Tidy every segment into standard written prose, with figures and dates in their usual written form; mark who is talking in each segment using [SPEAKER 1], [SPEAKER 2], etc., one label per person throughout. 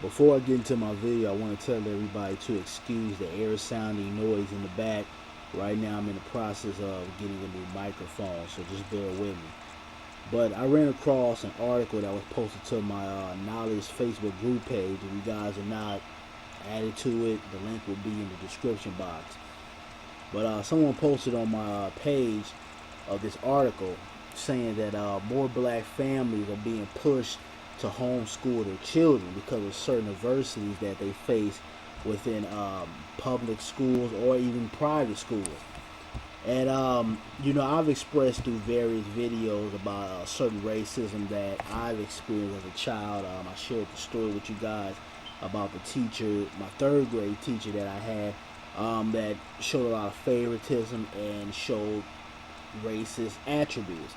[SPEAKER 1] Before I get into my video, I want to tell everybody to excuse the air sounding noise in the back. Right now I'm in the process of getting a new microphone, so just bear with me. But I ran across an article that was posted to my Knowledge Facebook group page. If you guys are not added to it, the link will be in the description box. But someone posted on my page of this article saying that more black families are being pushed to homeschool their children because of certain adversities that they face within public schools or even private schools. And I've expressed through various videos about certain racism that I've experienced as a child. I shared the story with you guys about the teacher, my third grade teacher that I had, that showed a lot of favoritism and showed racist attributes.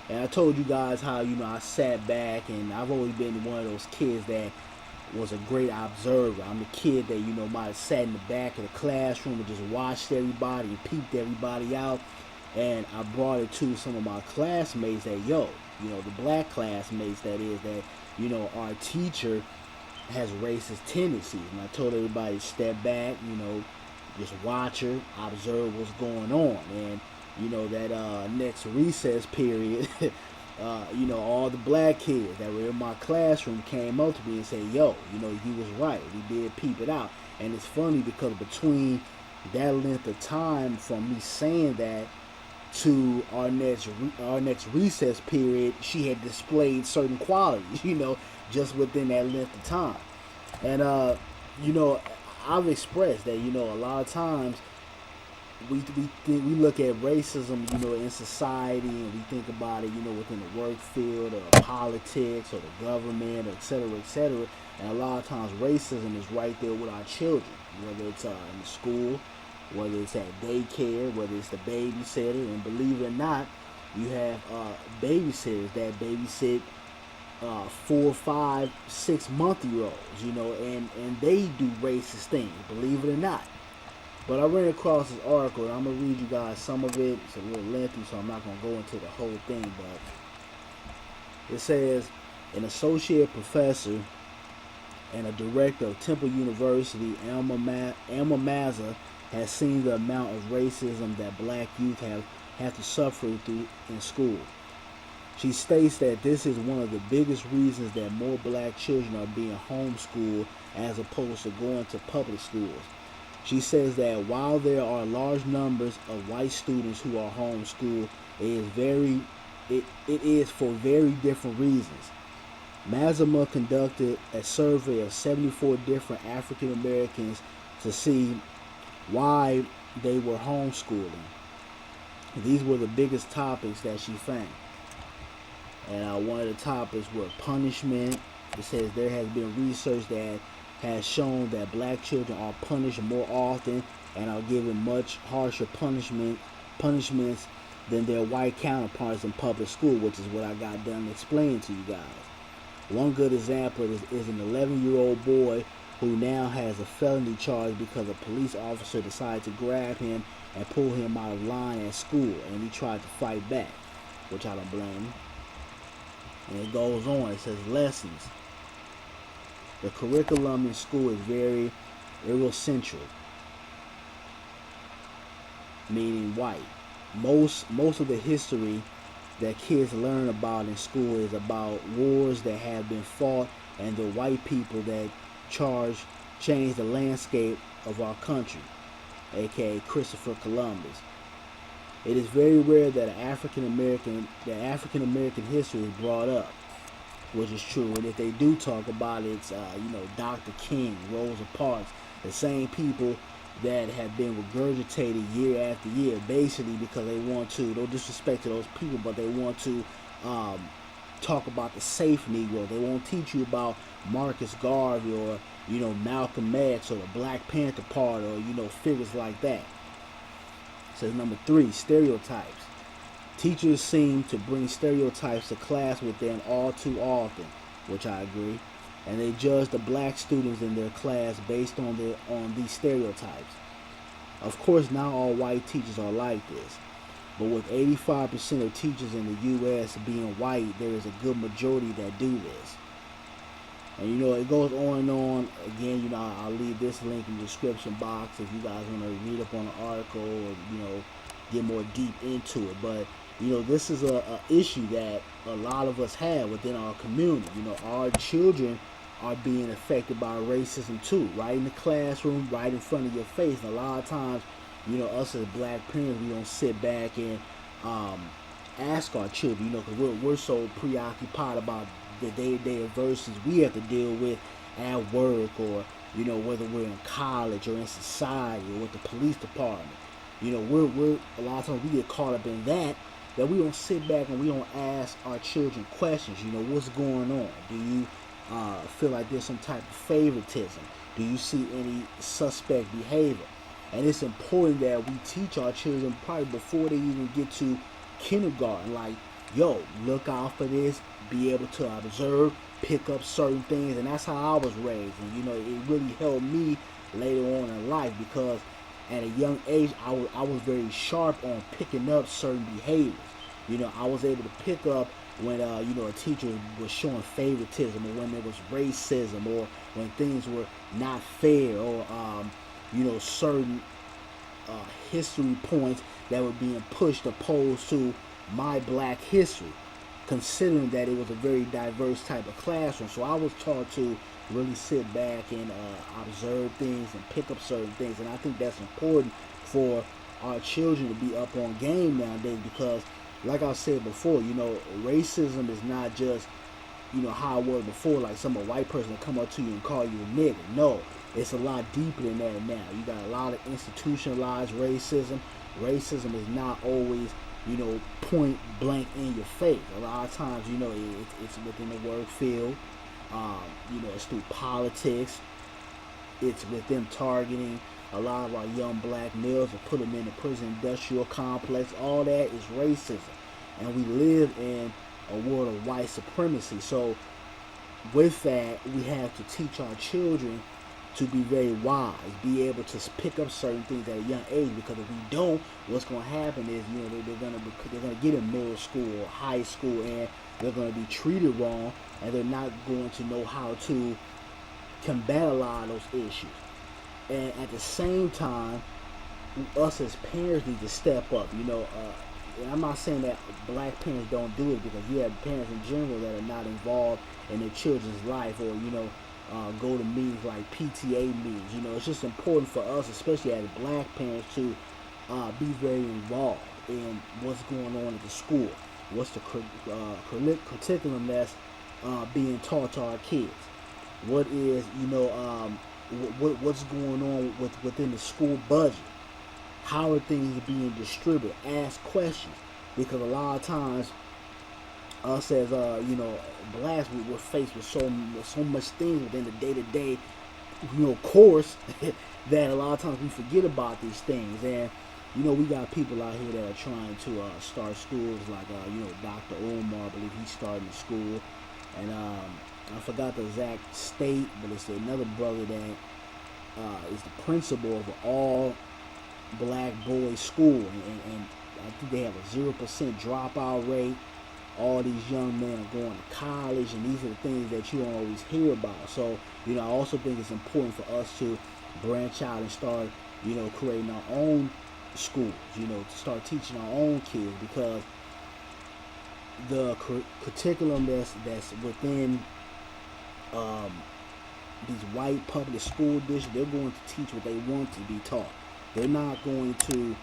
[SPEAKER 1] And I told you guys how, I sat back, and I've always been one of those kids that was a great observer. I'm the kid that, might have sat in the back of the classroom and just watched everybody and peeped everybody out. And I brought it to some of my classmates that, the black classmates that is, that, our teacher has racist tendencies. And I told everybody to step back, just watch her, observe what's going on. And that next recess period, all the black kids that were in my classroom came up to me and said, yo, you was right. We did peep it out. And it's funny because between that length of time from me saying that to our next recess period, she had displayed certain qualities, just within that length of time. And, I've expressed that, a lot of times we look at racism, in society, and we think about it, within the work field or politics or the government, et cetera, et cetera. And a lot of times racism is right there with our children, whether it's in the school, whether it's at daycare, whether it's the babysitter. And believe it or not, you have babysitters that babysit 4, 5, 6 month-year-olds, and they do racist things, believe it or not. But I ran across this article, and I'm going to read you guys some of it. It's a little lengthy, so I'm not going to go into the whole thing. But it says, an associate professor and a director of Temple University, Alma Maza, has seen the amount of racism that black youth have to suffer through in school. She states that this is one of the biggest reasons that more black children are being homeschooled as opposed to going to public schools. She says that while there are large numbers of white students who are homeschooled, it is for very different reasons. Mazama conducted a survey of 74 different African Americans to see why they were homeschooling. These were the biggest topics that she found. And one of the topics were punishment. It says there has been research that has shown that black children are punished more often and are given much harsher punishments than their white counterparts in public school, which is what I got done explaining to you guys. One good example is an 11-year-old boy who now has a felony charge because a police officer decided to grab him and pull him out of line at school, and he tried to fight back, which I don't blame him. And it goes on. It says lessons. The curriculum in school is very Eurocentric, meaning white. Most of the history that kids learn about in school is about wars that have been fought and the white people that changed the landscape of our country, aka Christopher Columbus. It is very rare that African American history is brought up, which is true. And if they do talk about it, it's Dr. King, Rosa Parks, the same people that have been regurgitated year after year, basically because they want to, no disrespect to those people, but they want to talk about the safe Negro. They won't teach you about Marcus Garvey or Malcolm X or the Black Panther Party or figures like that. It says number 3, stereotypes. Teachers seem to bring stereotypes to class with them all too often, which I agree, and they judge the black students in their class based on these stereotypes. Of course, not all white teachers are like this, but with 85% of teachers in the U.S. being white, there is a good majority that do this. And you know, it goes on and on. Again, you know, I'll leave this link in the description box if you guys want to read up on the article or, you know, get more deep into it. But, you know, this is a issue that a lot of us have within our community. You know, our children are being affected by racism too, right in the classroom, right in front of your face. And a lot of times, you know, us as black parents, we don't sit back and ask our children, you know, because we're so preoccupied about the day-to-day adversities we have to deal with at work, or, you know, whether we're in college or in society or with the police department. You know, we're a lot of times we get caught up in that we don't sit back and we don't ask our children questions. You know, what's going on? Do you feel like there's some type of favoritism? Do you see any suspect behavior? And it's important that we teach our children probably before they even get to kindergarten, like, yo, look out for this, be able to observe, pick up certain things. And that's how I was raised. And, you know, it really helped me later on in life, because at a young age, I was very sharp on picking up certain behaviors. You know, I was able to pick up when, you know, a teacher was showing favoritism, or when there was racism, or when things were not fair, or, you know, certain history points that were being pushed opposed to my black history, considering that it was a very diverse type of classroom. So I was taught to really sit back and observe things and pick up certain things. And I think that's important for our children to be up on game nowadays, because like I said before, you know, racism is not just, you know, how it was before, like some white person will come up to you and call you a nigger. No, it's a lot deeper than that now. You got a lot of institutionalized racism. Racism is not always, you know, point blank in your face. A lot of times, you know, it's within the work field. You know, it's through politics. It's with them targeting a lot of our young black males and put them in the prison industrial complex. All that is racism. And we live in a world of white supremacy. So with that, we have to teach our children to be very wise, be able to pick up certain things at a young age, because if we don't, what's going to happen is, you know, they're going to get in middle school or high school, and they're going to be treated wrong, and they're not going to know how to combat a lot of those issues. And at the same time, us as parents need to step up. You know, and I'm not saying that black parents don't do it, because you have parents in general that are not involved in their children's life, or, you know, go to meetings like PTA meetings. You know, it's just important for us, especially as black parents, to be very involved in what's going on at the school. What's the curriculum that's being taught to our kids? What is, you know, what's going on within the school budget? How are things being distributed? Ask questions, because a lot of times us as you know, blacks, we're faced with so much things within the day-to-day, you know, course that a lot of times we forget about these things. And, you know, we got people out here that are trying to start schools, like you know, Dr. Omar, I believe he's starting a school, and I forgot the exact state, but it's another brother that is the principal of an all black boys school, and I think they have a 0% dropout rate. All these young men are going to college, and these are the things that you don't always hear about. So, you know, I also think it's important for us to branch out and start, you know, creating our own schools, you know, to start teaching our own kids, because the curriculum that's within these white public school districts, they're going to teach what they want to be taught. They're not going to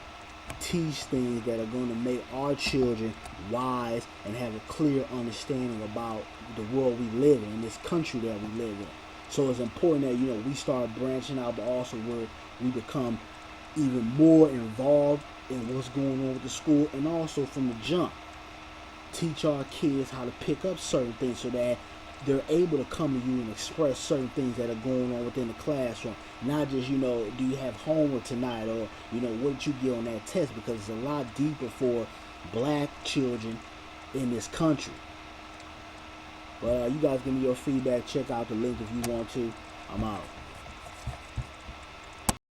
[SPEAKER 1] teach things that are going to make our children wise and have a clear understanding about the world we live in this country that we live in. So it's important that, you know, we start branching out, but also where we become even more involved in what's going on with the school, and also from the jump, teach our kids how to pick up certain things so that they're able to come to you and express certain things that are going on within the classroom. Not just, you know, do you have homework tonight, or, you know, what did you get on that test? Because it's a lot deeper for black children in this country. But you guys give me your feedback. Check out the link if you want to. I'm out.